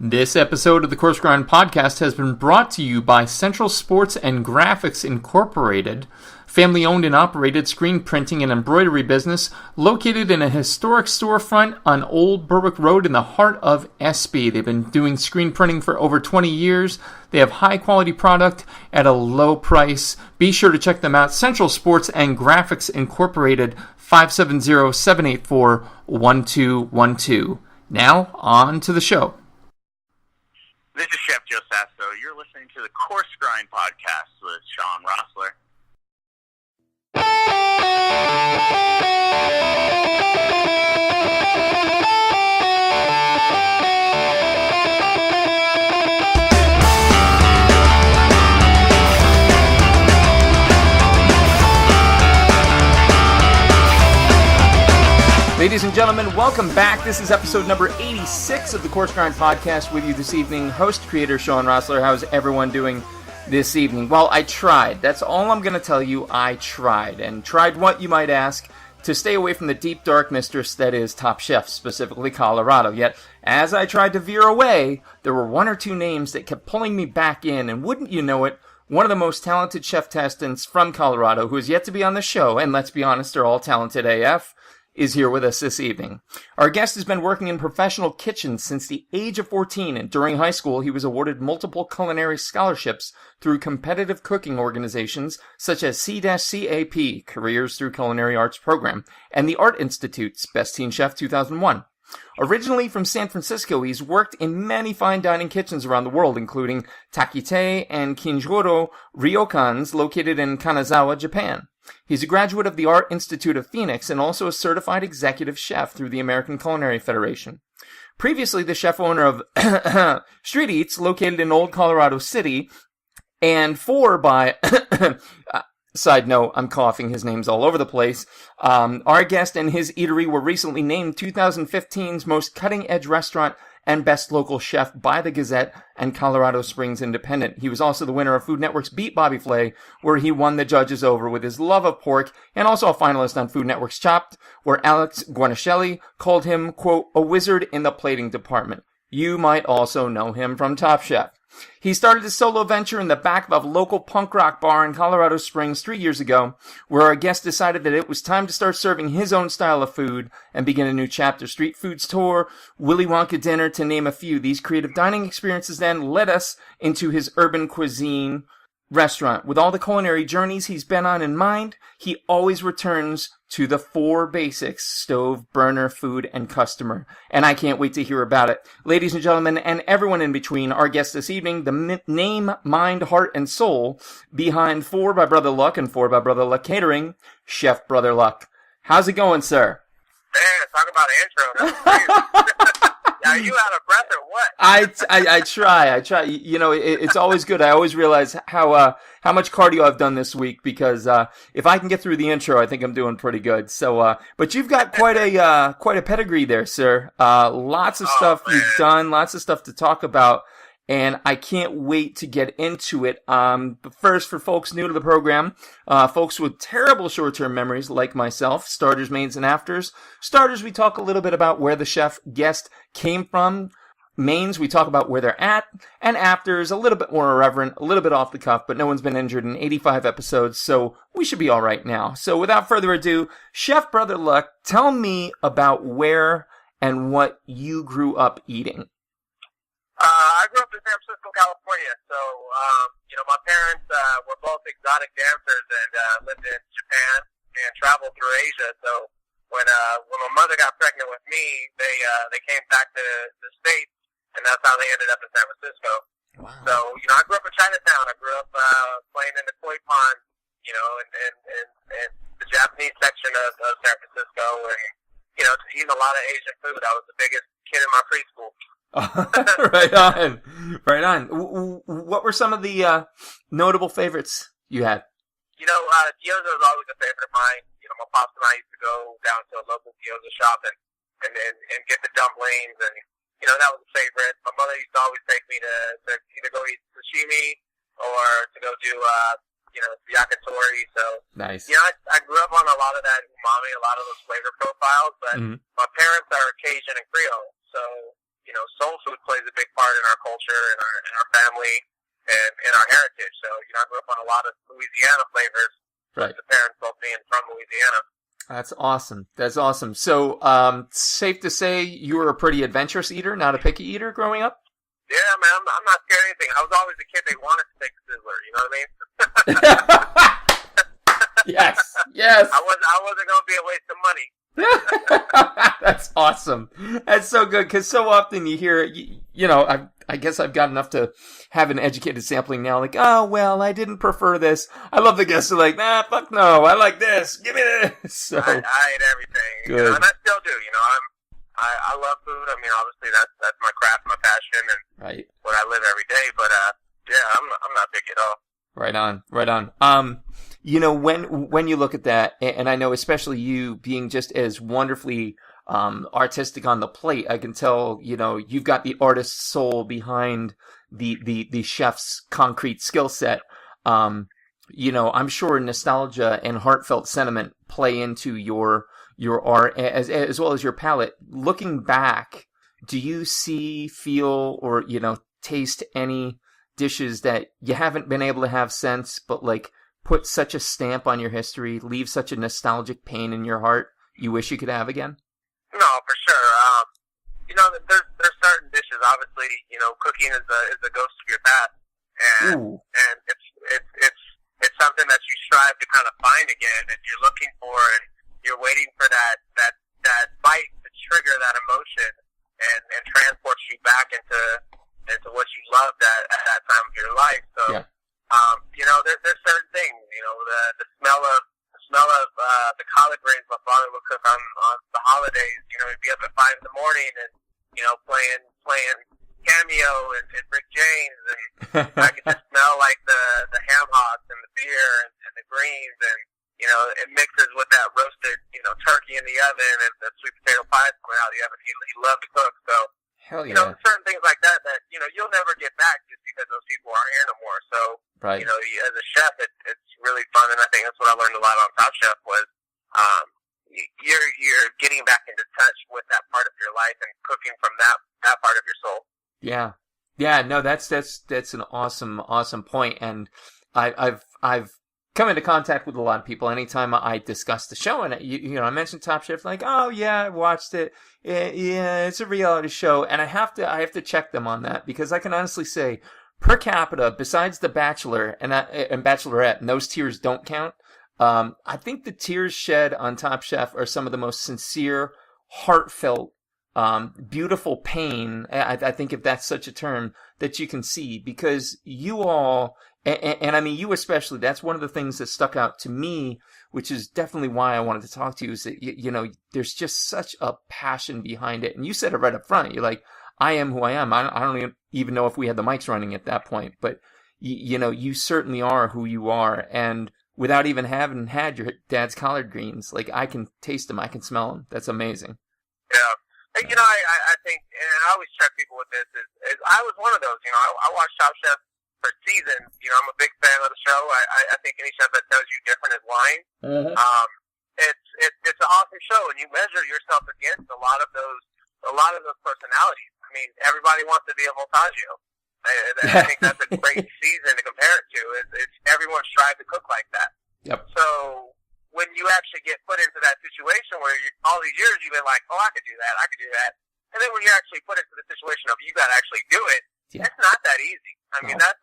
This episode of the Coarse Grind Podcast has been brought to you by Central Sports and Graphics Incorporated, family-owned and operated screen printing and embroidery business located in a historic storefront on Old Berwick Road in the heart of SB. They've been doing screen printing for over 20 years. They have high-quality product at a low price. Be sure to check them out. Central Sports and Graphics Incorporated, 570-784-1212. Now, on to the show. This is Chef Joe Sasso. You're listening to the Coarse Grind Podcast with Sean Rossler. Ladies and gentlemen, welcome back. This is episode number 86 of the Coarse Grind Podcast. With you this evening, host, creator, Sean Rossler. How's everyone doing this evening? Well, I tried. That's all I'm going to tell you. I tried. And tried what, you might ask? To stay away from the deep, dark mistress that is Top Chef, specifically Colorado. Yet, as I tried to veer away, there were one or two names that kept pulling me back in. And wouldn't you know it, one of the most talented chef testants from Colorado, who is yet to be on the show, and let's be honest, they're all talented AF, is here with us this evening. Our guest has been working in professional kitchens since the age of 14, and during high school he was awarded multiple culinary scholarships through competitive cooking organizations such as C-CAP, Careers Through Culinary Arts Program, and the Art Institute's Best Teen Chef 2001. Originally from San Francisco, he's worked in many fine dining kitchens around the world, including Takite and Kinjiro Ryokans, located in Kanazawa, Japan. He's a graduate of the Art Institute of Phoenix and also a certified executive chef through the American Culinary Federation. Previously, the chef owner of Street Eats, located in Old Colorado City, and side note, I'm coughing, his name's all over the place. Our guest and his eatery were recently named 2015's most cutting-edge restaurant and best local chef by the Gazette and Colorado Springs Independent. He was also the winner of Food Network's Beat Bobby Flay, where he won the judges over with his love of pork, and also a finalist on Food Network's Chopped, where Alex Guarnaschelli called him, quote, a wizard in the plating department. You might also know him from Top Chef. He started his solo venture in the back of a local punk rock bar in Colorado Springs 3 years ago, where our guest decided that it was time to start serving his own style of food and begin a new chapter. Street Foods Tour, Willy Wonka Dinner, to name a few. These creative dining experiences then led us into his urban cuisine restaurant. With all the culinary journeys he's been on in mind, he always returns to the four basics: stove, burner, food, and customer. And I can't wait to hear about it. Ladies and gentlemen, and everyone in between, our guest this evening, the name, mind, heart, and soul behind 4 by Brother Luck and 4 by Brother Luck Catering, Chef Brother Luck. How's it going, sir? Man, talk about an intro. That's crazy. Are you out of breath or what? I try. You know, it's always good. I always realize how much cardio I've done this week, because if I can get through the intro, I think I'm doing pretty good. So, but you've got quite a pedigree there, sir. Lots of stuff you've done, lots of stuff to talk about, and I can't wait to get into it. But first, for folks new to the program, folks with terrible short-term memories like myself, starters, mains, and afters. Starters, we talk a little bit about where the chef guest came from. Mains, we talk about where they're at. And afters, a little bit more irreverent, a little bit off the cuff, but no one's been injured in 85 episodes, so we should be all right now. So without further ado, Chef Brother Luck, tell me about where and what you grew up eating. I grew up in San Francisco, California. So, my parents were both exotic dancers and lived in Japan and traveled through Asia. So when my mother got pregnant with me, they came back to the States, and that's how they ended up in San Francisco. Wow. So, I grew up in Chinatown. I grew up playing in the koi pond, in the Japanese section of San Francisco, and, eating a lot of Asian food. I was the biggest kid in my preschool. Right on. What were some of the notable favorites you had? Gyoza was always a favorite of mine. My pops and I used to go down to a local gyoza shop and get the dumplings, and that was a favorite. My mother used to always take me to either go eat sashimi or to go do yakitori. So nice. I grew up on a lot of that umami, a lot of those flavor profiles. But my parents are Cajun and Creole, so soul food plays a big part part in our culture and our family and our heritage. So, you know, I grew up on a lot of Louisiana flavors. Right. The parents both being from Louisiana. That's awesome. That's awesome. So, safe to say you were a pretty adventurous eater, not a picky eater growing up? Yeah, man, I'm not scared of anything. I was always a kid that wanted to take a Sizzler, you know what I mean? Yes, yes. I wasn't going to be a waste of money. That's awesome. That's so good, because so often you hear, you know, I guess I've got enough to have an educated sampling now, like, oh, well, I didn't prefer this. I love the guests who are like, nah, fuck no, I like this. Give me this. So, I ate everything. Good. You know, and I still do, you know. I love food. I mean, obviously that's my craft, my passion, and right. what I live every day. But yeah, I'm not picky at all. Right on, right on. You know, when you look at that, and I know especially you being just as wonderfully artistic on the plate, I can tell, you know, you've got the artist's soul behind the chef's concrete skill set. You know, I'm sure nostalgia and heartfelt sentiment play into your art as well as your palate. Looking back, do you see, feel, or, you know, taste any dishes that you haven't been able to have since, but like put such a stamp on your history, leave such a nostalgic pain in your heart you wish you could have again? No, for sure. You know, there's certain dishes. Obviously, you know, cooking is the ghost of your past, and it's something that you strive to kind of find again, and you're looking for, and you're waiting for that bite to trigger that emotion and transports you back into what you loved at that time of your life. So, yeah. You know, there's certain things. You know, the smell of the collard greens my father would cook on the holidays. You know, he'd be up at 5 a.m. and, you know, playing Cameo and Rick James, and I could just smell like the ham hocks and the beer and the greens, and, you know, it mixes with that roasted, you know, turkey in the oven and the sweet potato pies coming out of the oven. He loved to cook, so. Hell yeah. You know, certain things like that, you know, you'll never get back just because those people aren't here no more. So, right. You know, as a chef, it's really fun, and I think that's what I learned a lot on Top Chef was you're getting back into touch with that part of your life and cooking from that part of your soul. Yeah. Yeah, no, that's an awesome point, and I've come into contact with a lot of people anytime I discuss the show, and you know, I mentioned Top Chef, like, oh yeah, I watched it. Yeah, it's a reality show, and I have to check them on that, because I can honestly say, per capita, besides The Bachelor and Bachelorette, and those tiers don't count. I think the tears shed on Top Chef are some of the most sincere, heartfelt, beautiful pain. I think, if that's such a term, that you can see, because you all. And I mean, you especially, that's one of the things that stuck out to me, which is definitely why I wanted to talk to you, is that, you know, there's just such a passion behind it. And you said it right up front. You're like, I am who I am. I don't even know if we had the mics running at that point, but you know, you certainly are who you are. And without even having had your dad's collard greens, like, I can taste them. I can smell them. That's amazing. Yeah. And, you know, I think, and I always check people with this, is I was one of those, you know, I watched Top Chef for seasons. You know, I'm a big fan of the show. I think any chef that tells you different is lying. Mm-hmm. It's an awesome show, and you measure yourself against a lot of those personalities. I mean, everybody wants to be a Voltaggio. I think that's a great season to compare it to. It's everyone strives to cook like that. Yep. So when you actually get put into that situation where all these years you've been like, oh, I could do that, and then when you're actually put into the situation of you got to actually do it, it's not that easy. I mean, that's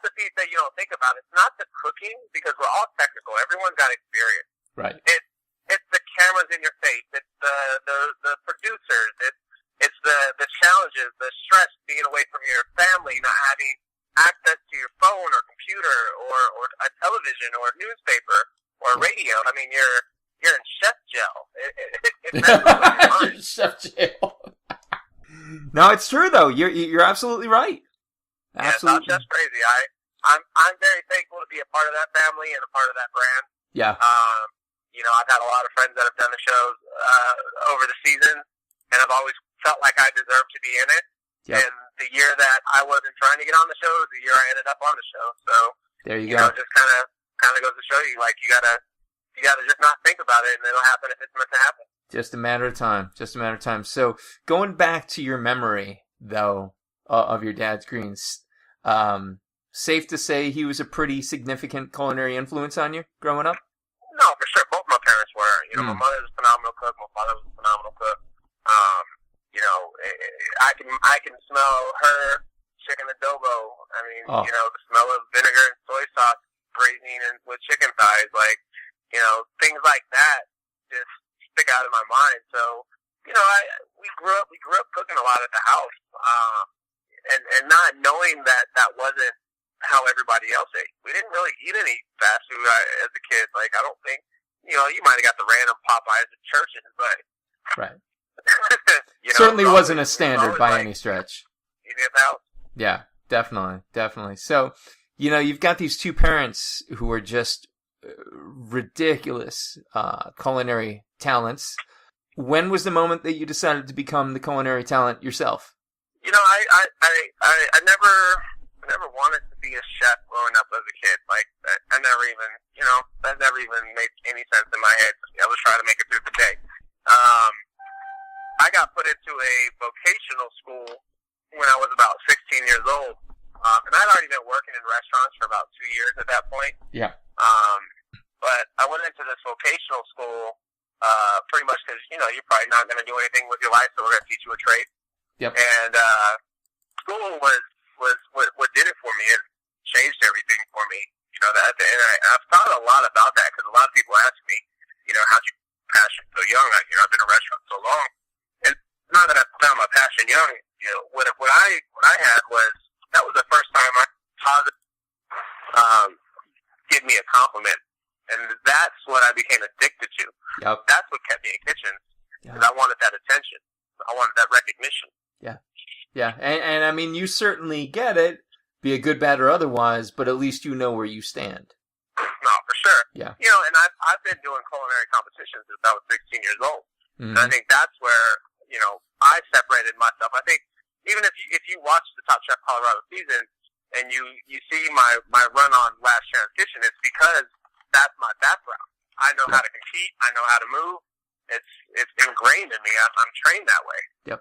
the piece that you don't think about. It's not the cooking, because we're all technical. Everyone's got experience. Right. It's the cameras in your face. It's the producers. It's the challenges, the stress being away from your family, not having access to your phone or computer or a television or a newspaper or radio. I mean, you're in chef jail. It messes with your mind. Chef jail. No, it's true though. You're absolutely right. Absolutely. Yeah, Top Chef's crazy. I'm very thankful to be a part of that family and a part of that brand. Yeah. You know, I've had a lot of friends that have done the shows over the season, and I've always felt like I deserved to be in it. Yep. And the year that I wasn't trying to get on the show is the year I ended up on the show. So there you go. Know, it just kind of goes to show you, like, you gotta just not think about it, and it'll happen if it's meant to happen. Just a matter of time. So going back to your memory, though, of your dad's greens. Safe to say he was a pretty significant culinary influence on you growing up? No, for sure. Both my parents were. My mother was a phenomenal cook. My father was a phenomenal cook. I can smell her chicken adobo. I mean, the smell of vinegar and soy sauce braising and with chicken thighs, things like that just stick out in my mind. So, we grew up cooking a lot at the house, and not knowing that wasn't how everybody else ate. We didn't really eat any fast food as a kid. Like, I don't think, you might have got the random Popeyes at churches, but right. Certainly wasn't a standard by any stretch. Eating at the house. Yeah, definitely. So, you've got these two parents who are just ridiculous culinary talents. When was the moment that you decided to become the culinary talent yourself? I never wanted to be a chef growing up as a kid. Like, I never even, that never even made any sense in my head. I was trying to make it through the day. I got put into a vocational school when I was about 16 years old. And I'd already been working in restaurants for about 2 years at that point. Yeah. But I went into this vocational school, pretty much because, you're probably not going to do anything with your life, so we're going to teach you a trade. Yep. And, school was what did it for me. It changed everything for me. And I've thought a lot about that because a lot of people ask me, how'd you passion so young? I've been in a restaurant so long. And not that I found my passion young, what I had was, that was the first time I positive, give me a compliment. And that's what I became addicted to. Yep. That's what kept me in kitchens. Because I wanted that attention. I wanted that recognition. Yeah. Yeah. And I mean, you certainly get it, be a good, bad, or otherwise, but at least you know where you stand. No, for sure. Yeah. And I've been doing culinary competitions since I was 16 years old. Mm-hmm. And I think that's where, I separated myself. I think even if you watch the Top Chef Colorado season and you see my run on Last Chance Kitchen, it's because that's my background. I know how to compete. I know how to move. It's ingrained in me. I'm trained that way. Yep.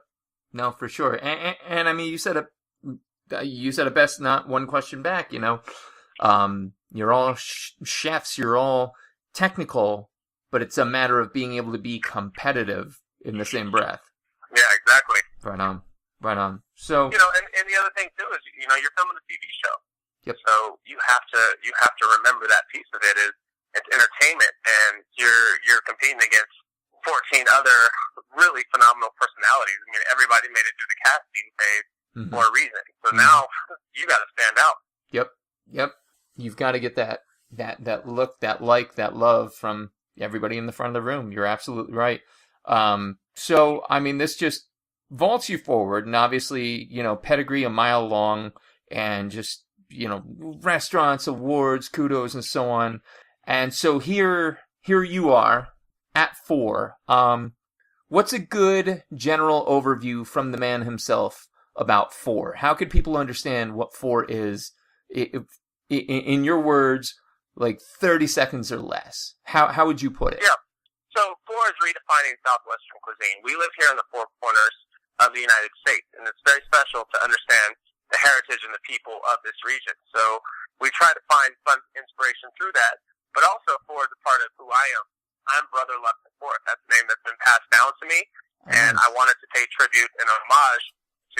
No, for sure. And I mean, you said it best. Not one question back. You're all chefs. You're all technical, but it's a matter of being able to be competitive in the same breath. Yeah, exactly. Right on. So and the other thing too is you're filming a TV show. Yep. So you have to remember that piece of it is it's entertainment, and you're competing against 14 other really phenomenal personalities. I mean, everybody made it through the casting phase for a reason. So now you got to stand out. Yep. You've got to get that look, that that love from everybody in the front of the room. You're absolutely right. So I mean, this just vaults you forward, and obviously, pedigree a mile long, and just restaurants, awards, kudos, and so on. And so here you are at 4. What's a good general overview from the man himself about 4? How could people understand what 4 is? In your words, like 30 seconds or less. How would you put it? Yeah. So 4 is redefining Southwestern cuisine. We live here in the Four Corners of the United States, and it's very special to understand the heritage and the people of this region. So we try to find fun inspiration through that, but also 4 is a part of who I am. I'm Brother Lux IV. That's the name that's been passed down to me, and I wanted to pay tribute and homage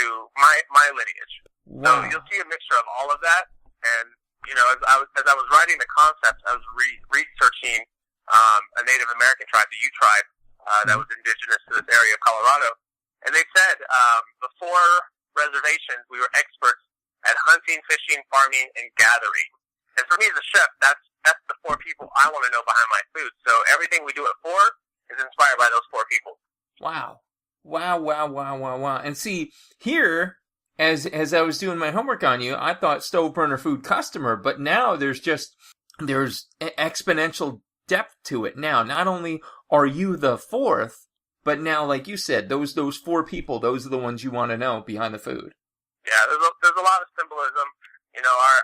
to my lineage. Wow. So you'll see a mixture of all of that, and as I was writing the concept, I was researching a Native American tribe, the Ute tribe, that was indigenous to this area of Colorado. And they said, before reservations, we were experts at hunting, fishing, farming, and gathering. And for me as a chef, that's the 4 people I want to know behind my food. So everything we do at 4 is inspired by those 4 people. Wow. And see, here, as I was doing my homework on you, I thought stove burner food customer, but now there's exponential depth to it. Now, not only are you the 4th, but now, like you said, those 4 people, those are the ones you want to know behind the food. Yeah, there's a lot of symbolism.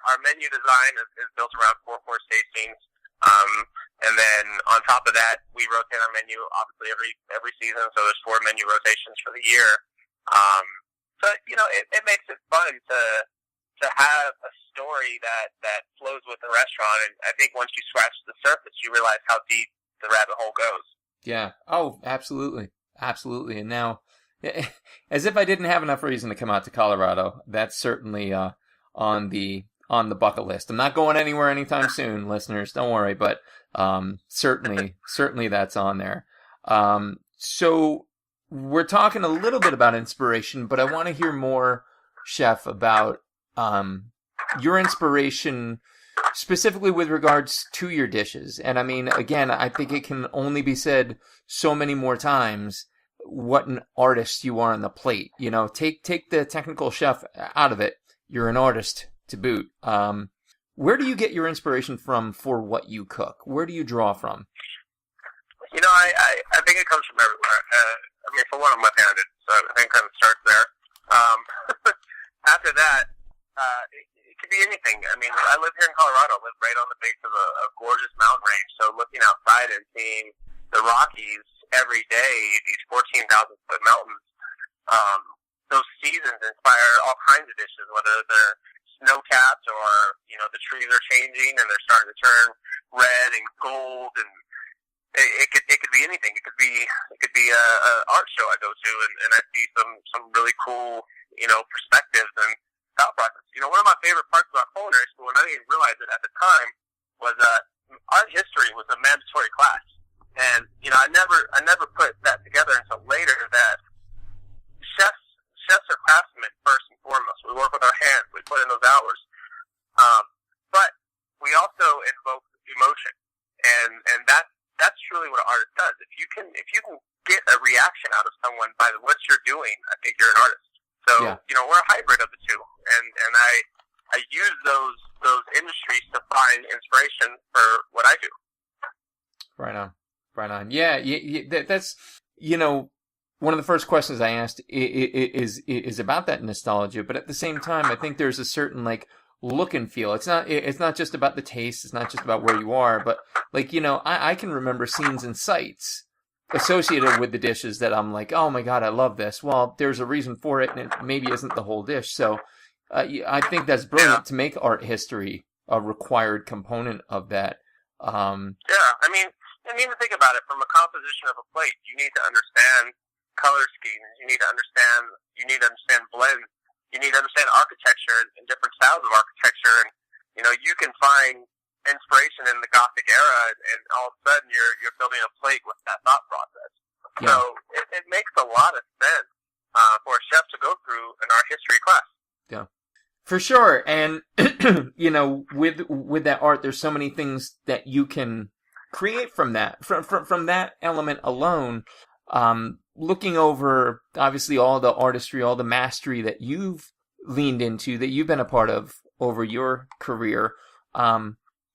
Our menu design is built around 4 course tastings. And then on top of that, we rotate our menu obviously every season. So there's 4 menu rotations for the year. So, it makes it fun to have a story that flows with the restaurant. And I think once you scratch the surface, you realize how deep the rabbit hole goes. Yeah. Oh, absolutely. Absolutely. And now, as if I didn't have enough reason to come out to Colorado, that's certainly on the bucket list. I'm not going anywhere anytime soon, listeners. Don't worry, but certainly that's on there. So we're talking a little bit about inspiration, but I want to hear more, Chef, about your inspiration specifically with regards to your dishes. And I mean, again, I think it can only be said so many more times what an artist you are on the plate. Take the technical chef out of it. You're an artist to boot. Where do you get your inspiration from for what you cook? Where do you draw from? I think it comes from everywhere. For one, I'm left-handed, so I think it kind of starts there. After that, it could be anything. I live here in Colorado. I live right on the base of a gorgeous mountain range, so looking outside and seeing the Rockies every day, these 14,000-foot mountains, those seasons inspire all kinds of dishes, whether they're snow caps or, the trees are changing and they're starting to turn red and gold, and it could be anything. It could be a art show I go to and I see some really cool, perspectives and thought process. One of my favorite parts about culinary school, and I didn't realize it at the time, was art history was a mandatory class. And, I never put that together until later that chefs are craftsmen first and foremost. We work with our hands. We put in those hours. But we also invoke emotion. And that's truly what an artist does. If you can get a reaction out of someone by what you're doing, I think you're an artist. So, yeah. We're a hybrid of the two. And I use those industries to find inspiration for what I do. Right on. Yeah, that's, one of the first questions I asked is about that nostalgia, but at the same time, I think there's a certain, look and feel. It's not just about the taste, it's not just about where you are, but, I can remember scenes and sights associated with the dishes that I'm like, oh my God, I love this. Well, there's a reason for it, and it maybe isn't the whole dish. So I think that's brilliant to make art history a required component of that. And even think about it from a composition of a plate. You need to understand color schemes. You need to understand blends. You need to understand architecture and different styles of architecture. And, you can find inspiration in the Gothic era, and all of a sudden you're building a plate with that thought process. Yeah. So it makes a lot of sense for a chef to go through an art history class. Yeah, for sure. And with that art, there's so many things that you can create from that, from that element alone. Looking over obviously all the artistry, all the mastery that you've leaned into, that you've been a part of over your career.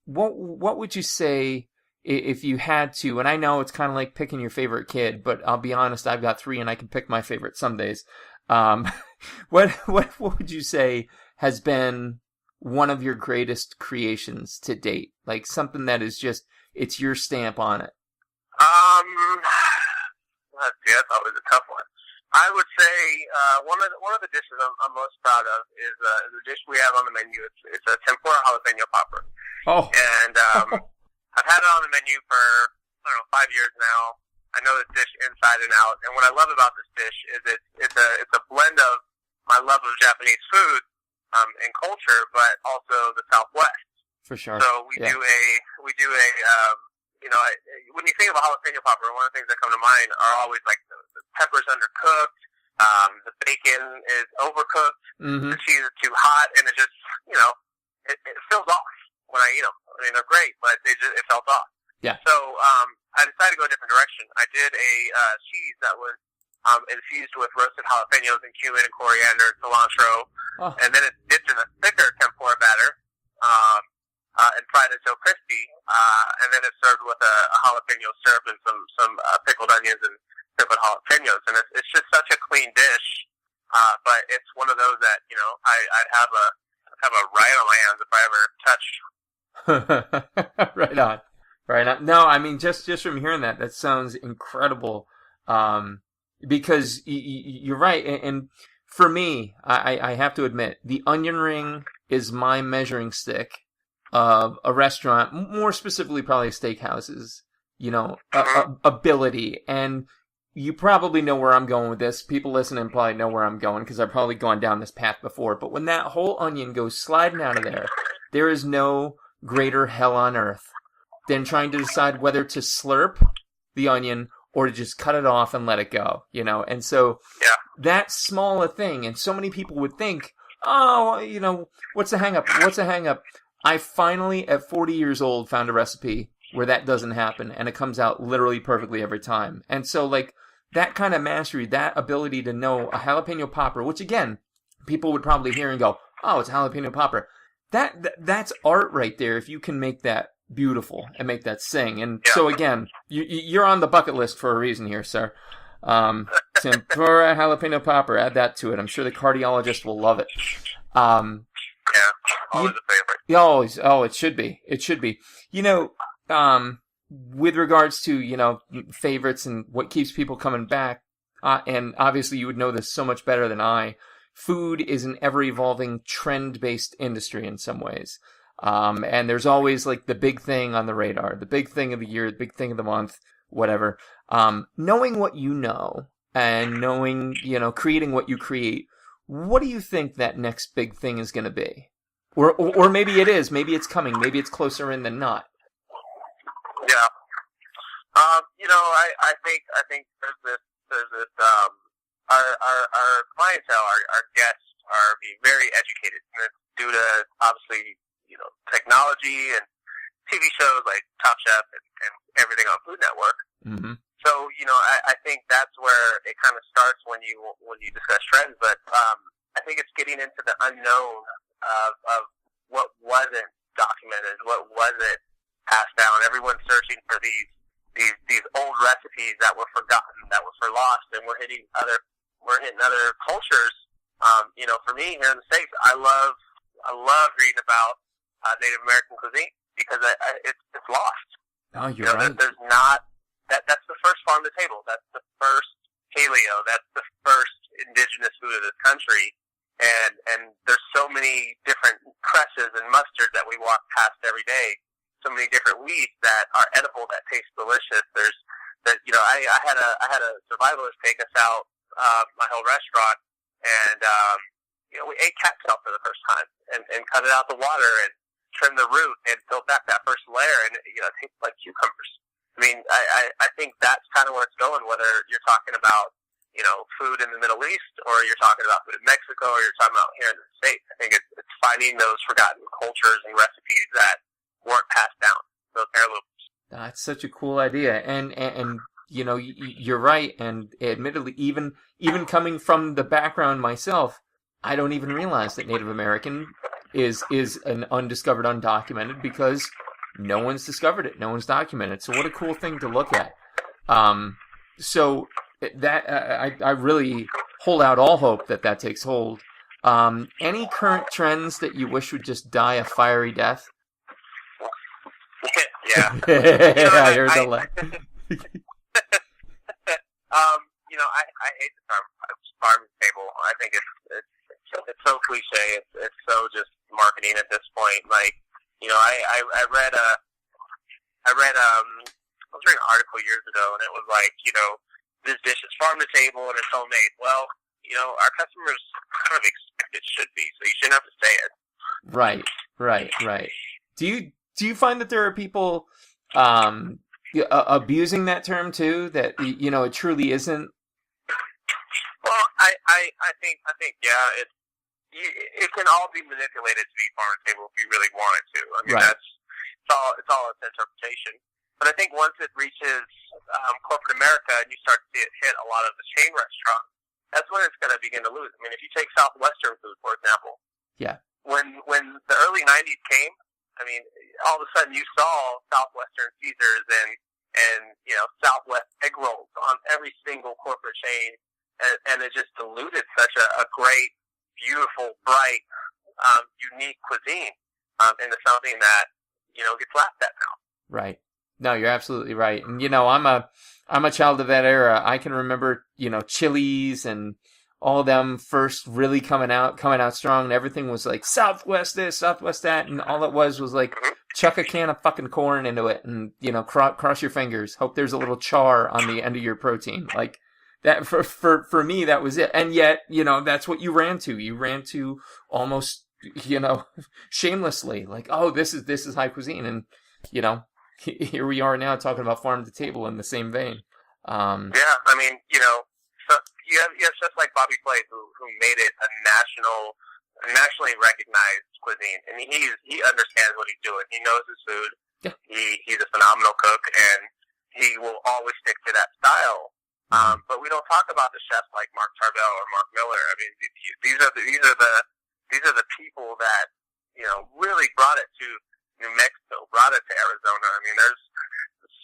What would you say if you had to? And I know it's kind of like picking your favorite kid, but I'll be honest, I've got 3 and I can pick my favorite some days. What would you say has been one of your greatest creations to date? Like something that is just, it's your stamp on it. Let's see, that's always a tough one. I would say one of the dishes I'm most proud of is the dish we have on the menu. It's a tempura jalapeno popper. Oh. And I've had it on the menu for 5 years now. I know this dish inside and out. And what I love about this dish is it's a blend of my love of Japanese food and culture, but also the Southwest. For sure. So we do a when you think of a jalapeno popper, one of the things that come to mind are always like the pepper's undercooked, the bacon is overcooked, the cheese is too hot, and it just, it fills off when I eat them. I mean, they're great, but it felt off. Yeah. So I decided to go a different direction. I did a cheese that was infused with roasted jalapenos and cumin and coriander and cilantro, and then it's dipped in a thicker tempura batter. And fried until crispy, and then it's served with a jalapeno syrup and some pickled onions and pickled jalapenos, and it's just such a clean dish. But it's one of those that I'd have a riot on my hands if I ever touch. Right on. No, I mean just from hearing that sounds incredible. Because you're right, and For me, I have to admit, the onion ring is my measuring stick of a restaurant, more specifically probably steakhouses, ability. And you probably know where I'm going with this. People listening probably know where I'm going because I've probably gone down this path before. But when that whole onion goes sliding out of there is no greater hell on earth than trying to decide whether to slurp the onion or to just cut it off and let it go, And so that small a thing, and so many people would think, oh, what's the hang up? I finally, at 40 years old, found a recipe where that doesn't happen, and it comes out literally perfectly every time. And so, like, that kind of mastery, that ability to know a jalapeno popper, which, again, people would probably hear and go, oh, it's a jalapeno popper. That's art right there if you can make that beautiful and make that sing. And so, again, you're on the bucket list for a reason here, sir. Tempura jalapeno popper, add that to it. I'm sure the cardiologist will love it. Always a favorite. Always. Oh, it should be. It should be. With regards to, favorites and what keeps people coming back, and obviously you would know this so much better than I, food is an ever-evolving, trend-based industry in some ways. And there's always, like, the big thing on the radar, the big thing of the year, the big thing of the month, whatever. Knowing what you know, and knowing, creating what you create, what do you think that next big thing is going to be? Or maybe it is. Maybe it's coming. Maybe it's closer in than not. Yeah. I think there's this, our clientele, our guests are being very educated, and it's due to, obviously, technology and TV shows like Top Chef and everything on Food Network. Mm-hmm. So, I think that's where it kind of starts when you discuss trends, but I think it's getting into the unknown of what wasn't documented, what wasn't passed down. Everyone's searching for these old recipes that were forgotten, that were for lost, and we're hitting other cultures. For me here in the States, I love reading about Native American cuisine because it's lost. Oh, you're right. There's not that's the first farm to table. That's the first paleo. That's the first indigenous food of this country. And there's so many different cresses and mustards that we walk past every day. So many different weeds that are edible, that taste delicious. I had a survivalist take us out, my whole restaurant, and we ate cat tail for the first time and cut it out the water and trimmed the root and built back that first layer, and it tastes like cucumbers. I mean, I think that's kind of where it's going, whether you're talking about, food in the Middle East, or you're talking about food in Mexico, or you're talking about here in the States. I think it's finding those forgotten cultures and recipes that weren't passed down, those heirlooms. That's such a cool idea, and you're right. And admittedly, even coming from the background myself, I don't even realize that Native American is an undiscovered, undocumented, because no one's discovered it, no one's documented. So what a cool thing to look at. So that I really hold out all hope that takes hold. Any current trends that you wish would just die a fiery death? Yeah. I heard the laugh. I hate the term farm to table. I think it's so cliche. It's so just marketing at this point. Like, I read I was reading an article years ago, and it was like, this dish is farm to table and it's homemade. Well, our customers kind of expect it should be, so you shouldn't have to say it. Right. Do you find that there are people abusing that term too? That it truly isn't. Well, I think yeah, it can all be manipulated to be farm to table if you really wanted to. I mean, right. It's all its interpretation. But I think once it reaches corporate America and you start to see it hit a lot of the chain restaurants, that's when it's going to begin to lose. I mean, if you take Southwestern food, for example, yeah, when the early '90s came, I mean, all of a sudden you saw Southwestern Caesars and Southwest egg rolls on every single corporate chain, and it just diluted such a great, beautiful, bright, unique cuisine into something that gets laughed at now. Right. No, you're absolutely right. And I'm a child of that era. I can remember, Chili's and all of them first really coming out strong, and everything was like Southwest this, Southwest that, and all it was like chuck a can of fucking corn into it, and cross your fingers, hope there's a little char on the end of your protein, like that. For me, that was it. And yet, that's what you ran to. You ran to almost, shamelessly, like, oh, this is high cuisine, and here we are now talking about farm to table in the same vein. Yeah, I mean, so you have chefs like Bobby Flay who made it a nationally recognized cuisine, and he understands what he's doing. He knows his food. Yeah. He's a phenomenal cook, and he will always stick to that style. But we don't talk about the chefs like Mark Tarbell or Mark Miller. I mean, these are the people that really brought it to New Mexico, brought it to Arizona. I mean, there's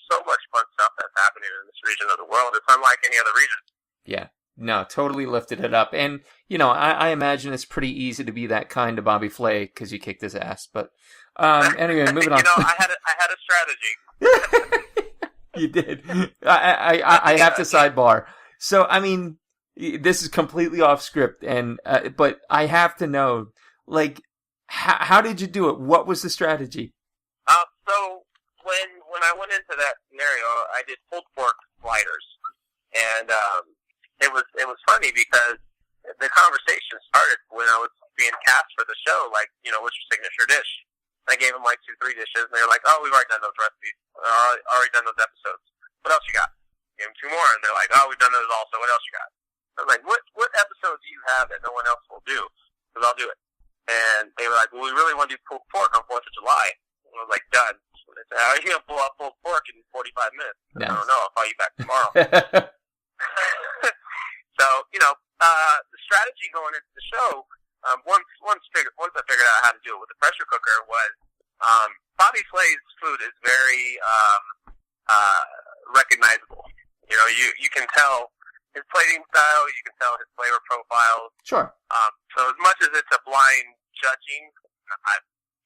so much fun stuff that's happening in this region of the world. It's unlike any other region. Yeah. No, totally lifted it up. And, I imagine it's pretty easy to be that kind to Bobby Flay because you kicked his ass. But anyway, moving on. I had a strategy. You did. I have to sidebar. So, I mean, this is completely off script, and but I have to know, like, how did you do it? What was the strategy? So when I went into that scenario, I did pulled pork sliders, and it was funny because the conversation started when I was being cast for the show, like, what's your signature dish? I gave them like 2-3 dishes, and they were like, oh, we've already done those recipes, already done those episodes. What else you got? Gave them 2 more, and they're like, oh, we've done those also. What else you got? I was like, what episode do you have that no one else will do? Because I'll do it. And they were like, well, we really want to do pulled pork on 4th of July. And I was like, done. So they said, how are you going to pull out pulled pork in 45 minutes? Nice. I don't know. I'll call you back tomorrow. So, the strategy going into the show, once I figured out how to do it with the pressure cooker was, Bobby Flay's food is very recognizable. You can tell his plating style, you can tell his flavor profiles. Sure. So as much as it's a blind judging,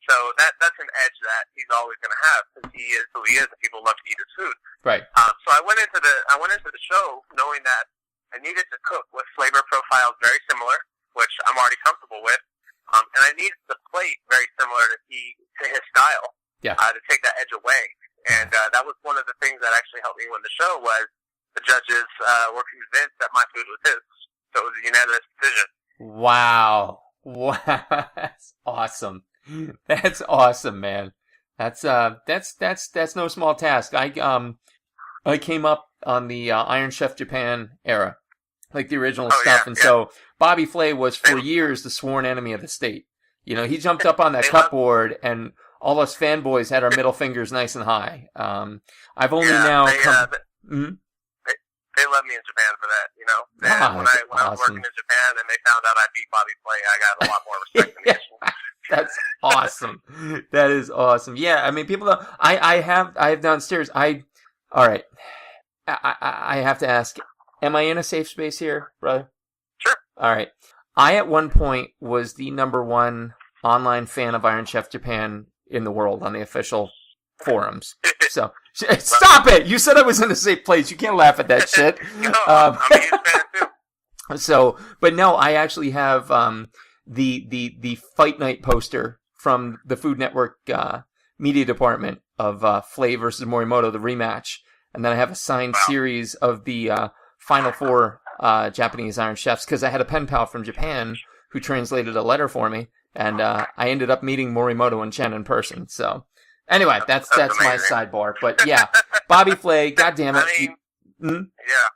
so that's an edge that he's always going to have because he is who he is, and people love to eat his food. Right. So I went into the show knowing that I needed to cook with flavor profiles very similar, which I'm already comfortable with, and I needed the plate very similar to his style. Yeah. To take that edge away, and that was one of the things that actually helped me win the show was the judges were convinced that my food was his, so it was a unanimous decision. Wow, that's awesome. That's awesome, man. That's no small task. I came up on the Iron Chef Japan era, like the original stuff, and so Bobby Flay was for years the sworn enemy of the state. He jumped up on that cupboard, and all us fanboys had our middle fingers nice and high. I've only now come. They love me in Japan for that, when I was working in Japan and they found out I beat Bobby Flay, I got a lot more respect than usual. That's awesome. That is awesome. Yeah, I mean, people. I have downstairs. All right. I have to ask. Am I in a safe space here, brother? Sure. All right. I at one point was the #1 online fan of Iron Chef Japan in the world on the official forums. So stop it! You said I was in a safe place. You can't laugh at that shit. I'm a huge fan too. So, but no, I actually have the Fight Night poster from the Food Network media department of Flay versus Morimoto, the rematch, and then I have a signed series of the Final 4 Japanese Iron Chefs because I had a pen pal from Japan who translated a letter for me, and I ended up meeting Morimoto and Chen in person. So. Anyway, that's my sidebar. But yeah, Bobby Flay, goddamn it. I mean, yeah.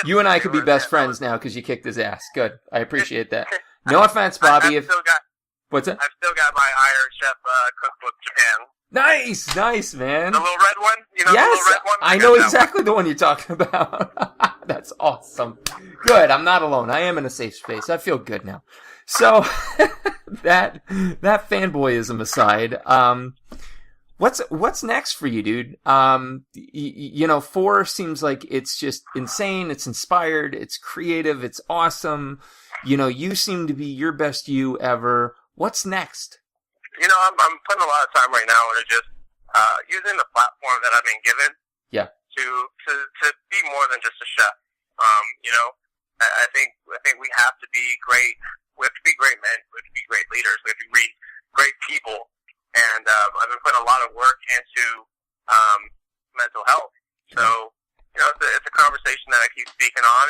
You and I could be best friends now because you kicked his ass. Good. I appreciate that. No offense, Bobby. What's it? I've still got my Iron Chef cookbook Japan. Nice, man. The little red one? Yes, the little red one? I know exactly the one you're talking about. That's awesome. Good. I'm not alone. I am in a safe space. I feel good now. So, that fanboyism aside, What's next for you, dude? 4 seems like it's just insane. It's inspired. It's creative. It's awesome. You seem to be your best you ever. What's next? I'm putting a lot of time right now into just using the platform that I've been given. Yeah. To be more than just a chef. I think we have to be great. We have to be great men. We have to be great leaders. We have to be great people. And I've been putting a lot of work into mental health. So it's a conversation that I keep speaking on.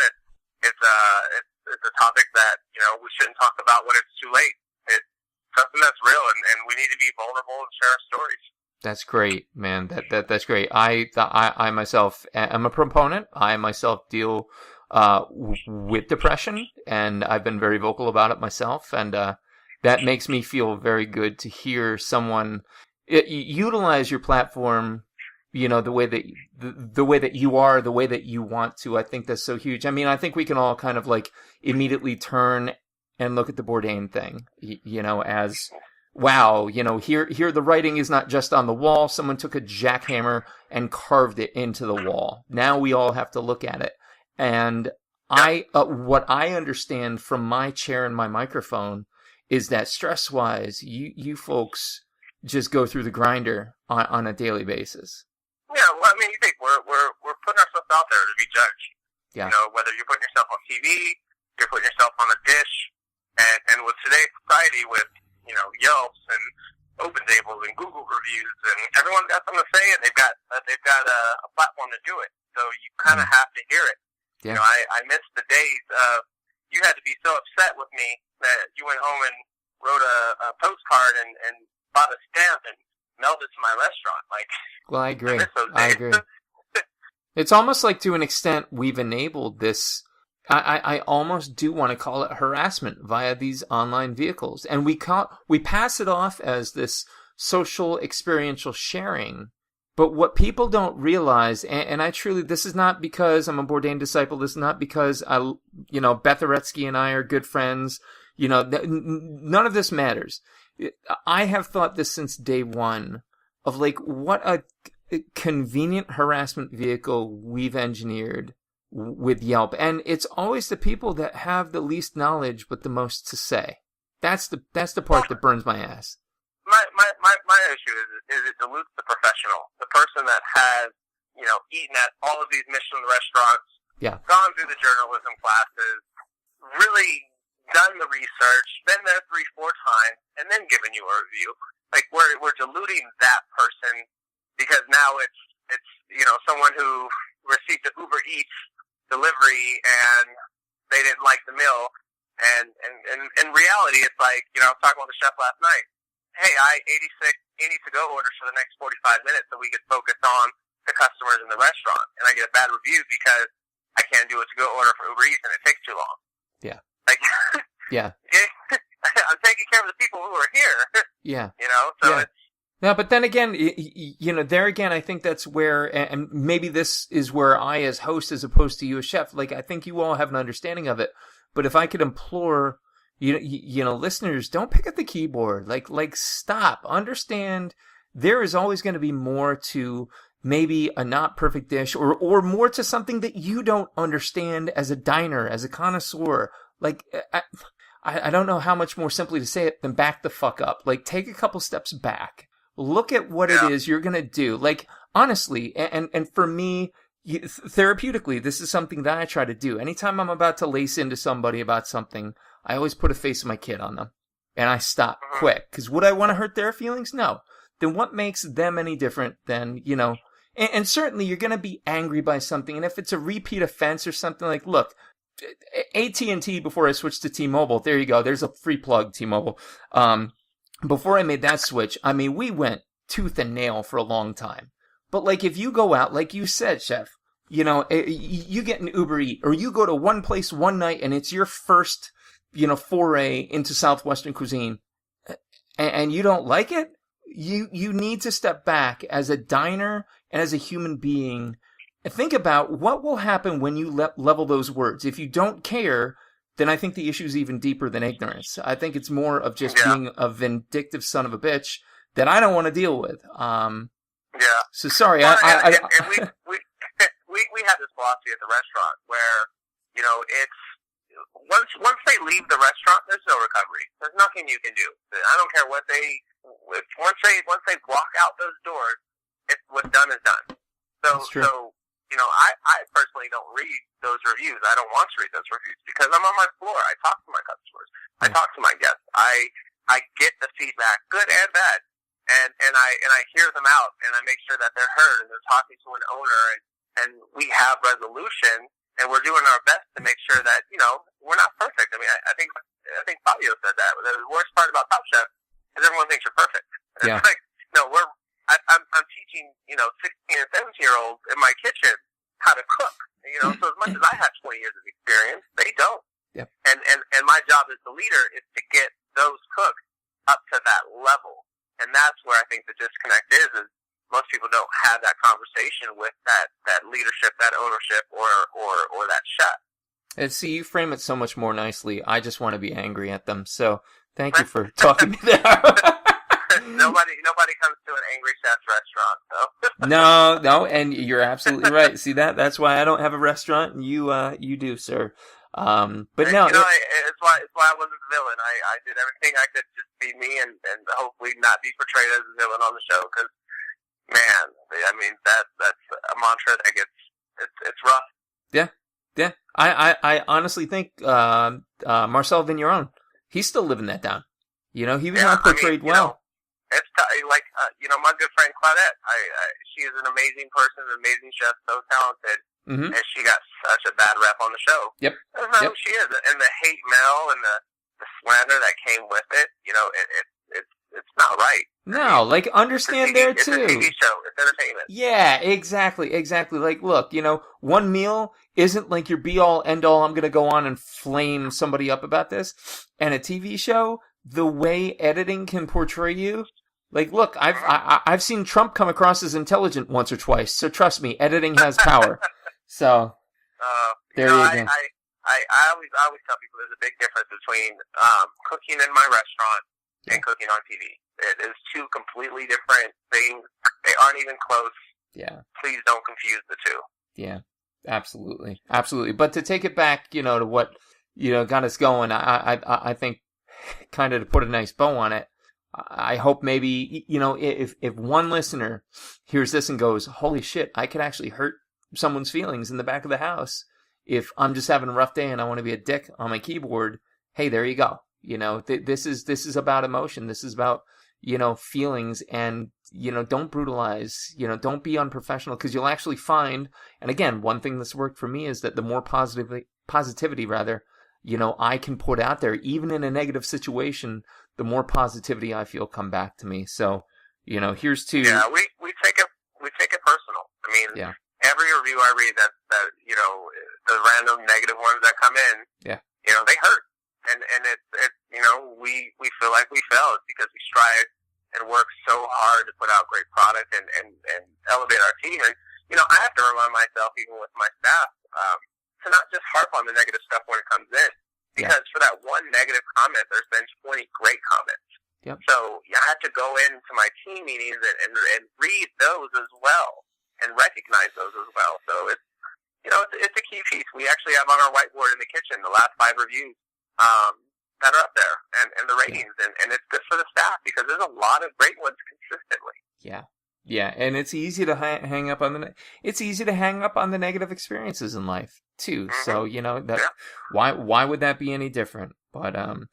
It's a topic that we shouldn't talk about when it's too late. It's something that's real, and we need to be vulnerable and share our stories. That's great, man. That's great. I myself am a proponent. I myself deal with depression, and I've been very vocal about it myself. And that makes me feel very good to hear someone utilize your platform. The way that you are, the way that you want to. I think that's so huge. I mean, I think we can all kind of like immediately turn and look at the Bourdain thing, as wow, here the writing is not just on the wall. Someone took a jackhammer and carved it into the wall. Now we all have to look at it. And what I understand from my chair and my microphone is that stress-wise, you folks just go through the grinder on a daily basis. Yeah, well, I mean, you think we're putting ourselves out there to be judged. Yeah. Whether you're putting yourself on TV, you're putting yourself on a dish, and with today's society, with Yelps and OpenTables and Google reviews, and everyone's got something to say, and they've got a platform to do it. So you kind of have to hear it. Yeah. I miss the days of you had to be so upset with me that you went home and wrote a postcard and bought a stamp and mailed it to my restaurant. Well, I agree. I agree. It's almost like, to an extent, we've enabled this. I almost do want to call it harassment via these online vehicles, and we pass it off as this social experiential sharing. But what people don't realize, and I truly, this is not because I'm a Bourdain disciple. This is not because Beth Aretsky and I are good friends. None of this matters. I have thought this since day one of what a convenient harassment vehicle we've engineered with Yelp. And it's always the people that have the least knowledge but the most to say. That's the part that burns my ass. My issue is it dilutes the professional, the person that has, eaten at all of these Michelin restaurants, gone through the journalism classes, really done the research, been there 3-4 times, and then given you a review. We're diluting that person because now it's someone who received an Uber Eats delivery and they didn't like the meal. And in reality, it's I was talking with the chef last night. Hey, I 86 to-go orders for the next 45 minutes so we could focus on the customers in the restaurant. And I get a bad review because I can't do a to-go order for Uber Eats and it takes too long. Yeah. Yeah. I'm taking care of the people who are here. Yeah. So it's... No, but then again, there again, I think that's where, and maybe this is where I as host as opposed to you as chef, I think you all have an understanding of it. But if I could implore, listeners, don't pick up the keyboard. Stop. Understand there is always going to be more to maybe a not perfect dish or more to something that you don't understand as a diner, as a connoisseur. I don't know how much more simply to say it than back the fuck up. Take a couple steps back. Look at what it is you're going to do. Honestly, and for me, therapeutically, this is something that I try to do. Anytime I'm about to lace into somebody about something, I always put a face of my kid on them. And I stop quick. Because would I want to hurt their feelings? No. Then what makes them any different than, and certainly you're going to be angry by something. And if it's a repeat offense or something, look, AT&T, before I switched to T-Mobile, there you go. There's a free plug, T-Mobile. Before I made that switch, we went tooth and nail for a long time. But if you go out, like you said, chef, you get an Uber Eat, or you go to one place one night and it's your first, foray into Southwestern cuisine, and you don't like it, you need to step back as a diner and as a human being and think about what will happen when you level those words. If you don't care, then I think the issue is even deeper than ignorance. I think it's more of just being a vindictive son of a bitch that I don't want to deal with. So sorry, well, we had this philosophy at the restaurant where, it's once they leave the restaurant, there's no recovery. There's nothing you can do. I don't care what once they walk out those doors, what's done is done. So I personally don't read those reviews. I don't want to read those reviews because I'm on my floor. I talk to my customers. I talk to my guests. I get the feedback, good and bad, and I hear them out, and I make sure that they're heard, and they're talking to an owner, and we have resolution, and we're doing our best to make sure that we're not perfect. I mean, I think Fabio said that. The worst part about Top Chef is everyone thinks you're perfect. And Yeah. it's like, no, I'm teaching 16 and 17-year-olds in my kitchen how to cook. So as much as I have 20 years of experience, they don't. Yeah. And my job as the leader is to get those cooks up to that level. And that's where I think the disconnect is most people don't have that conversation with that leadership, that ownership, or that chef. And see, you frame it so much more nicely. I just want to be angry at them. So thank you for talking me there. Nobody comes to an angry chef's restaurant, though. No, and you're absolutely right. See that's why I don't have a restaurant, and you do, sir. But no, it's why I wasn't the villain. I did everything I could just be me and hopefully not be portrayed as a villain on the show. Because man, I mean that's a mantra that it's rough. Yeah. I honestly think Marcel Vigneron, he's still living that down. He was not portrayed well. It's like my good friend Claudette. She is an amazing person, an amazing chef, so talented. Mm-hmm. And she got such a bad rep on the show. Yep. That's not who she is. And the hate mail and the slander that came with it, it's not right. No, understand there too. It's a TV show. It's entertainment. Yeah, exactly. Like, look, one meal isn't like your be-all, end-all, I'm going to go on and flame somebody up about this. And a TV show, the way editing can portray you, like, look, I've seen Trump come across as intelligent once or twice, so trust me, editing has power. So, there you go. I always tell people there's a big difference between cooking in my restaurant and cooking on TV. It is two completely different things. They aren't even close. Yeah. Please don't confuse the two. Yeah, absolutely. But to take it back, to what, got us going, I think, kind of to put a nice bow on it, I hope maybe, if one listener hears this and goes, holy shit, I could actually hurt someone's feelings in the back of the house if I'm just having a rough day and I want to be a dick on my keyboard, hey, there you go. This is about emotion. This is about, feelings, and, don't brutalize, don't be unprofessional, because you'll actually find, and again, one thing that's worked for me is that the more positivity, I can put out there, even in a negative situation, the more positivity I feel come back to me. So, here's to... Yeah, we take it personal. I mean, every review I read that the random negative ones that come in, they hurt. And it's we feel like we failed because we strive and work so hard to put out great product and elevate our team. And, I have to remind myself, even with my staff, to not just harp on the negative stuff when it comes in. Because for that one negative comment, there's been 20 great comments. Yep. So I have to go into my team meetings and read those as well and recognize those as well. So it's a key piece. We actually have on our whiteboard in the kitchen the last 5 reviews that are up there and the ratings, and it's good for the staff because there's a lot of great ones consistently. Yeah, and it's easy to hang up on the negative experiences in life too. Mm-hmm. So why would that be any different? But we're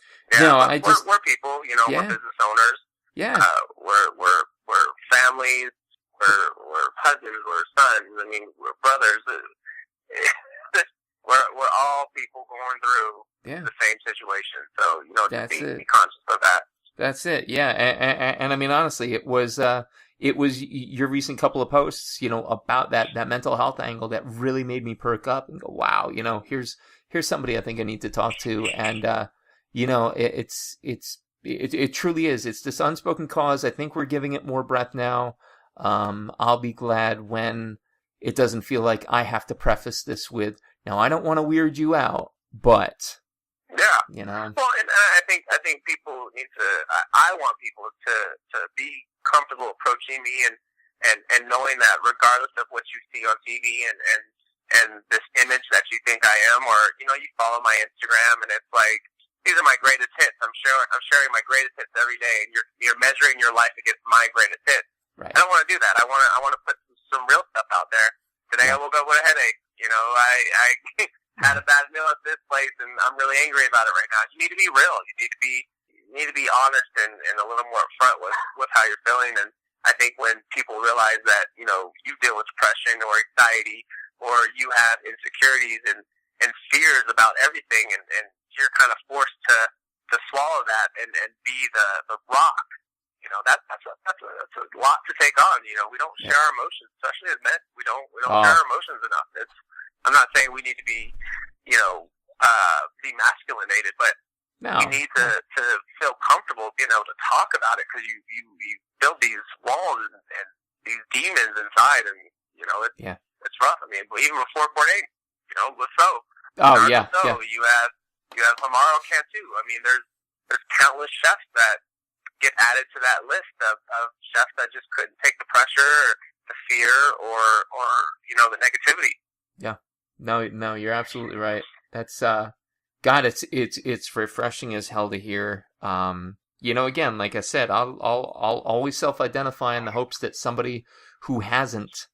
people, we're business owners. Yeah, we're families. We're husbands. We're sons. I mean, we're brothers. We're all people going through the same situation. So, just be conscious of that. That's it. Yeah. And I mean, honestly, it was your recent couple of posts, about that mental health angle that really made me perk up and go, wow, here's somebody I think I need to talk to. And, it truly is. It's this unspoken cause. I think we're giving it more breath now. I'll be glad when it doesn't feel like I have to preface this with, now, I don't want to weird you out, but... Yeah. Well, and I think people need to... I want people to be comfortable approaching me and knowing that regardless of what you see on TV and this image that you think I am, or, you follow my Instagram and it's like, these are my greatest hits. I'm sharing my greatest hits every day, and you're measuring your life against my greatest hits. Right. I don't want to do that. I want to put some real stuff out there to Today I woke up with a headache. You know, I had a bad meal at this place, and I'm really angry about it right now. You need to be real. You need to be honest and a little more upfront with how you're feeling. And I think when people realize that, you know, you deal with depression or anxiety, or you have insecurities and fears about everything, and you're kind of forced to swallow that and be the rock. You know, that's a lot to take on. You know, we don't share our emotions, especially as men. We don't share our emotions enough. I'm not saying we need to be, you know, demasculinated, but you need to feel comfortable being able to talk about it, because you build these walls and these demons inside, and you know it's rough. I mean, but even before Port 8, you know, Lasso. You have Amaro Cantu. I mean, there's countless chefs that get added to that list of chefs that just couldn't take the pressure, the fear, or you know, the negativity. Yeah. No, you're absolutely right. That's God, it's refreshing as hell to hear. You know, again, like I said, I'll always self-identify in the hopes that somebody who hasn't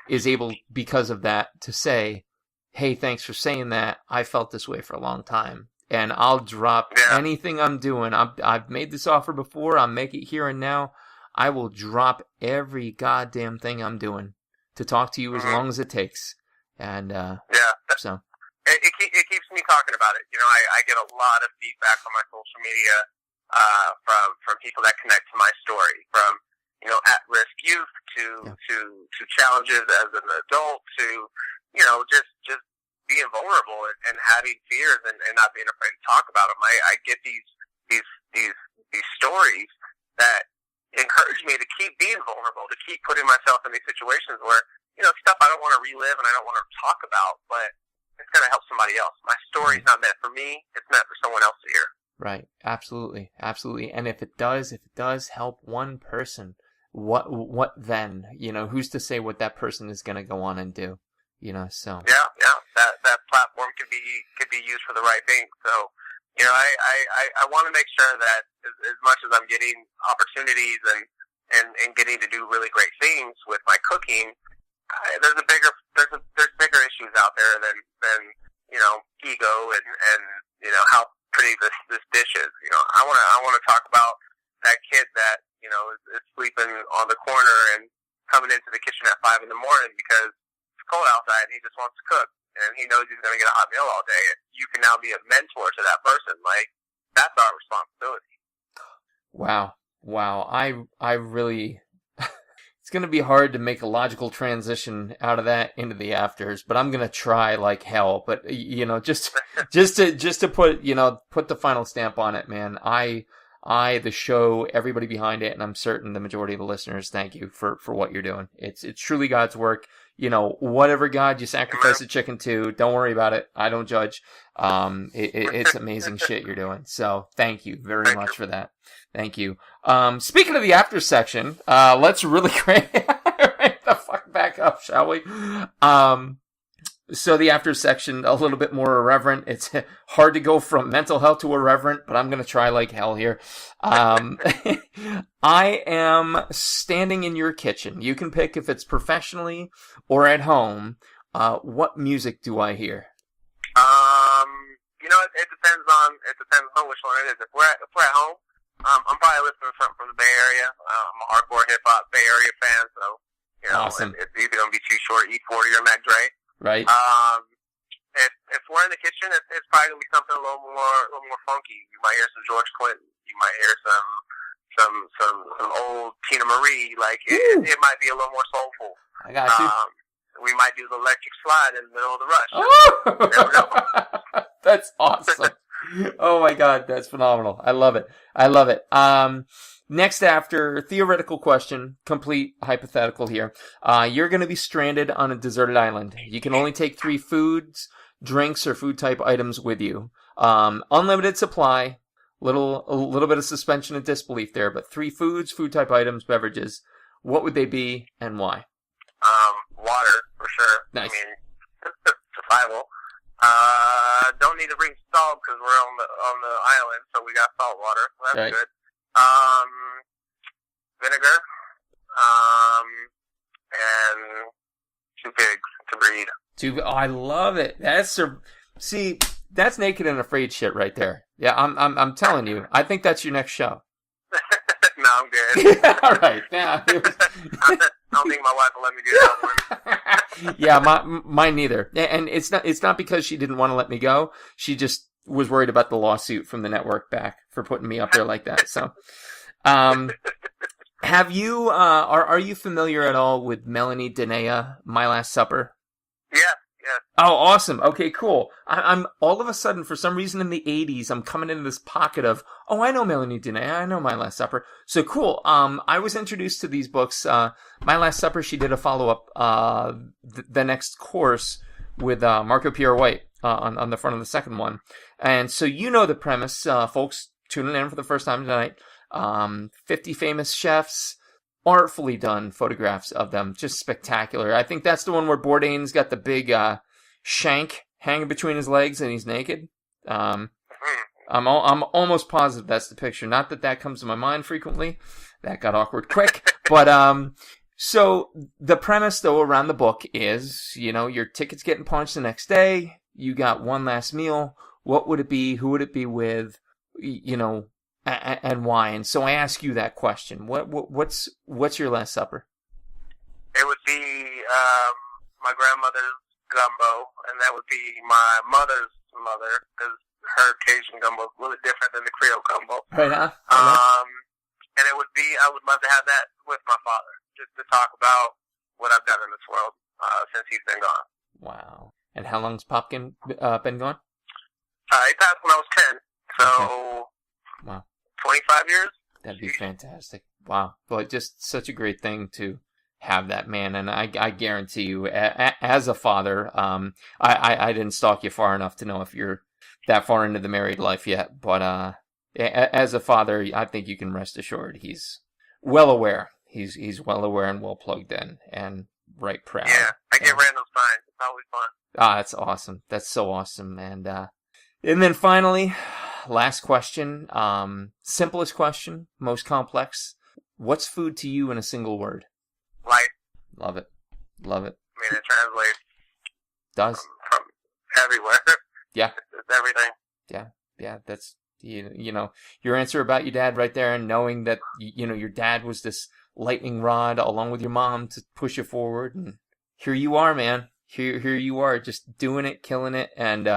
is able, because of that, to say, hey, thanks for saying that. I felt this way for a long time. And I'll drop anything I'm doing. I've made this offer before. I'll make it here and now. I will drop every goddamn thing I'm doing to talk to you as long as it takes. And so it keeps me talking about it. You know, I get a lot of feedback on my social media from people that connect to my story, from, you know, at-risk youth to challenges as an adult, to, you know, just being vulnerable and having fears and not being afraid to talk about them. I get these stories that encourage me to keep being vulnerable, to keep putting myself in these situations where, you know, stuff I don't want to relive and I don't want to talk about, but it's going to help somebody else. My story's not meant for me. It's meant for someone else to hear. Right. Absolutely. Absolutely. And if it does help one person, what then? You know, who's to say what that person is going to go on and do? You know, so. Yeah. That platform could be used for the right thing. So, you know, I want to make sure that as much as I'm getting opportunities and getting to do really great things with my cooking, there's bigger issues out there than you know, ego and you know, how pretty this dish is. You know, I want to talk about that kid that, you know, is sleeping on the corner and coming into the kitchen at 5 a.m. because it's cold outside and he just wants to cook, and he knows he's going to get a hot meal all day. You can now be a mentor to that person. Like, that's our responsibility. Wow. I really, it's going to be hard to make a logical transition out of that into the afters, but I'm going to try like hell. But, you know, just to put the final stamp on it, man. The show, everybody behind it, and I'm certain the majority of the listeners, thank you for what you're doing. It's truly God's work. You know, whatever God you sacrifice a chicken to, don't worry about it. I don't judge. It's amazing shit you're doing. So thank you very much for that. Thank you. Speaking of the after section, let's really crank the fuck back up, shall we? So the after section, a little bit more irreverent. It's hard to go from mental health to irreverent, but I'm going to try like hell here. I am standing in your kitchen. You can pick if it's professionally or at home. What music do I hear? You know, it depends on which one it is. If we're at home, I'm probably listening to something from the Bay Area. I'm a hardcore hip hop Bay Area fan, so you know, awesome. It's either going to be Too Short, E40, or Mac Dre. Right. If we're in the kitchen, it's probably gonna be something a little more funky. You might hear some George Clinton. You might hear some old Tina Marie. Like it might be a little more soulful. I got you. We might do the Electric Slide in the middle of the rush. Oh! You never know. That's awesome. Oh my God, that's phenomenal. I love it. Next, after theoretical question, complete hypothetical here. You're going to be stranded on a deserted island. You can only take 3 foods, drinks, or food type items with you. Unlimited supply. A little bit of suspension of disbelief there, but 3 foods, food type items, beverages. What would they be and why? Water for sure. Nice. I mean, survival. Don't need to bring salt because we're on the island, so we got salt water. So that's right. Good. Vinegar, and 2 pigs. to breed. I love it. That's naked and afraid shit right there. Yeah, I'm telling you. I think that's your next show. No, I'm good. All right. Yeah. I don't think my wife will let me do that one. Yeah, mine neither. And it's not because she didn't want to let me go. She just was worried about the lawsuit from the network back for putting me up there like that. So, have you are you familiar at all with Melanie Denea, My Last Supper? Yeah. Oh, awesome. Okay, cool. I'm all of a sudden, for some reason in the 80s, I'm coming into this pocket of, I know Melanie Denea, I know My Last Supper. So cool. I was introduced to these books. My Last Supper, she did a follow-up, the next course with Marco Pierre White on the front of the second one. And so you know the premise, folks tuning in for the first time tonight. 50 famous chefs, artfully done photographs of them, just spectacular. I think that's the one where Bourdain's got the big shank hanging between his legs and he's naked. I'm almost positive that's the picture. Not that comes to my mind frequently. That got awkward quick. But so the premise though around the book is, your ticket's getting punched the next day. You got one last meal. What would it be? Who would it be with? And why? And so I ask you that question. What's your last supper? It would be my grandmother's gumbo, and that would be my mother's mother, because her Cajun gumbo is a little different than the Creole gumbo. Right on. And it would be, I would love to have that with my father, just to talk about what I've done in this world since he's been gone. Wow. And how long's Popkin been gone? He passed when I was 10, so okay. Wow. 25 years. That'd be fantastic. Wow. Well, just such a great thing to have that, man. And I guarantee you, as a father, I didn't stalk you far enough to know if you're that far into the married life yet. But as a father, I think you can rest assured he's well aware. He's well aware and well plugged in and right proud. Yeah, I get random signs. It's always fun. That's awesome. That's so awesome. And then finally, last question, simplest question, most complex. What's food to you in a single word? Life. Love it. Love it. I mean, it translates. Does. From everywhere. Yeah. It's everything. Yeah. That's, your answer about your dad right there, and knowing that, your dad was this lightning rod along with your mom to push you forward. And here you are, man. Here you are, just doing it, killing it. And,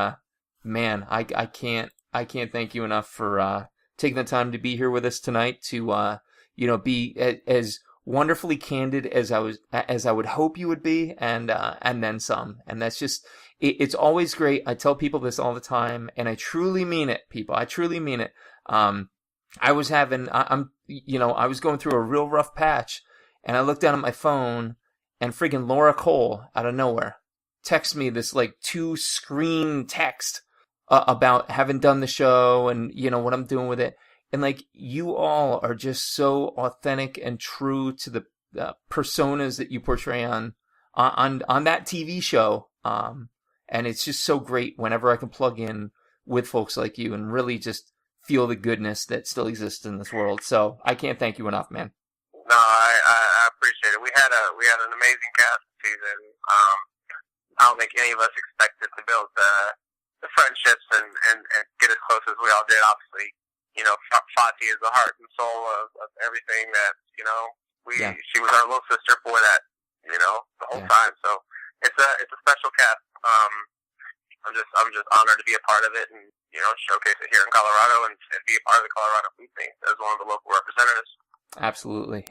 man, I can't thank you enough for taking the time to be here with us tonight, to be as wonderfully candid as I would hope you would be, and then some. And that's just it's always great. I tell people this all the time, and I truly mean it, people. I truly mean it. I was going through a real rough patch, and I looked down at my phone, and friggin' Laura Cole out of nowhere texts me this 2-screen text about having done the show and, what I'm doing with it. And you all are just so authentic and true to the personas that you portray on that TV show. And it's just so great whenever I can plug in with folks like you and really just feel the goodness that still exists in this world. So I can't thank you enough, man. No, I appreciate it. We had an amazing cast season. I don't think any of us expected to build the friendships and get as close as we all did. Obviously, Fati is the heart and soul of everything that, she was our little sister for that, the whole time. So it's a special cast. I'm just honored to be a part of it and, showcase it here in Colorado and be a part of the Colorado food scene as one of the local representatives. Absolutely.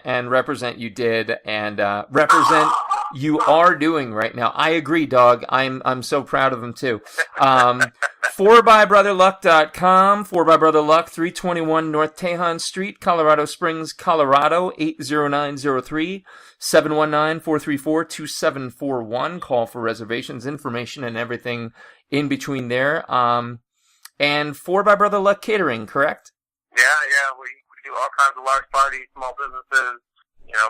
And represent you did, and represent you are doing right now. I agree, dog. I'm so proud of them too. 4bybrotherluck.com, 4bybrotherluck, 321 North Tejon Street, Colorado Springs, Colorado, 80903, 719-434-2741. Call for reservations, information, and everything in between there. And 4bybrotherluck Catering, correct? Yeah, we do all kinds of large parties, small businesses,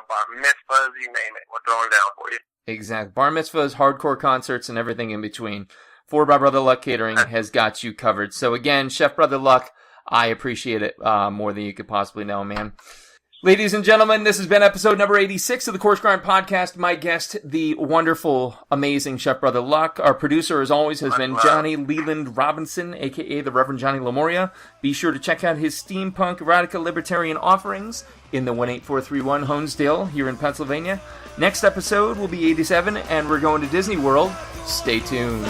bar mitzvahs, you name it. We're throwing down for you. Exactly. Bar mitzvahs, hardcore concerts, and everything in between. 4bybrotherluck Catering has got you covered. So again, Chef Brother Luck, I appreciate it more than you could possibly know, man. Ladies and gentlemen, this has been episode number 86 of the Coarse Grind Podcast. My guest, the wonderful, amazing Chef Brother Luck. Our producer, as always, has been Johnny Leland Robinson, a.k.a. the Reverend Johnny Lamoria. Be sure to check out his steampunk, radical, libertarian offerings in the 18431 Honesdale here in Pennsylvania. Next episode will be 87, and we're going to Disney World. Stay tuned.